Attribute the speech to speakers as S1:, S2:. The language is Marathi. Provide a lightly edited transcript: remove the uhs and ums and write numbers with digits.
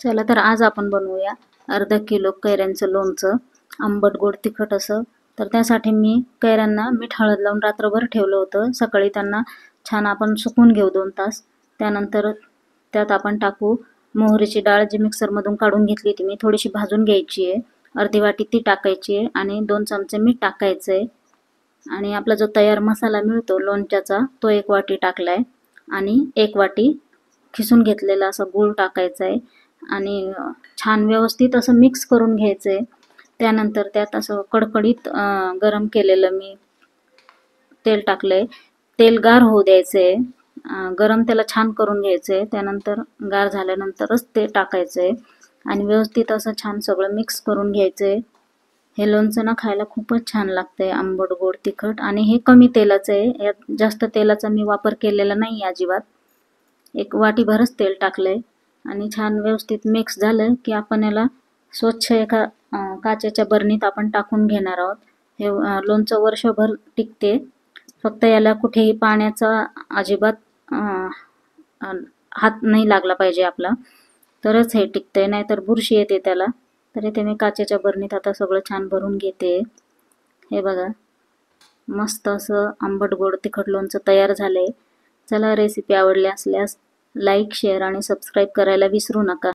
S1: चला तर आज आपण बनवूया अर्धा किलो कैऱ्यांचं लोणचं, आंबट गोड तिखट असं. तर त्यासाठी मी कैऱ्यांना मीठ हळद लावून रात्रभर ठेवलं होतं. सकाळी त्यांना छान आपण सुकवून घेऊ 2 तास. त्यानंतर त्यात आपण टाकू मोहरीची डाळ, जी मिक्सरमधून काढून घेतली होती मी, थोडीशी भाजून घ्यायची आहे. अर्धी वाटी ती टाकायची आहे आणि 2 चमचे मीठ टाकायचं आहे. आणि आपला जो तयार मसाला मिळतो लोणच्याचा, तो 1 वाटी टाकलाय आणि 1 वाटी खिसून घेतलेला असा गूळ टाकायचा आहे. आणि छान व्यवस्थित असं मिक्स करून घ्यायचंय. त्यानंतर त्यात असं कडकडीत गरम केलेलं मी तेल टाकलंय. तेल गार होऊ द्यायचंय. गरम त्याला छान करून घ्यायचंय. त्यानंतर गार झाल्यानंतरच ते टाकायचंय आणि व्यवस्थित असं छान सगळं मिक्स करून घ्यायचंय. हे लोणचं ना खायला खूपच छान लागतंय, आंबट गोड तिखट. आणि हे कमी तेलाचं आहे, यात जास्त तेलाचा मी वापर केलेला नाही अजिबात. 1 वाटीभरच तेल टाकलंय आणि छान व्यवस्थित मिक्स झालं की आपण याला स्वच्छ एका काचेच्या बरणीत आपण टाकून घेणार आहोत. हे लोणचं वर्षभर टिकते. फक्त याला कुठेही पाण्याचा अजिबात हात नाही लागला पाहिजे आपला, तरच हे टिकतंय, नाहीतर बुरशी येते त्याला. तर इथे मी काचेच्या बरणीत आता सगळं छान भरून घेते. हे बघा, मस्त असं आंबट गोड तिखट लोणचं तयार झालंय. चला, रेसिपी आवडली असल्यास लाईक, शेअर आणि सबस्क्राईब करायला विसरू नका.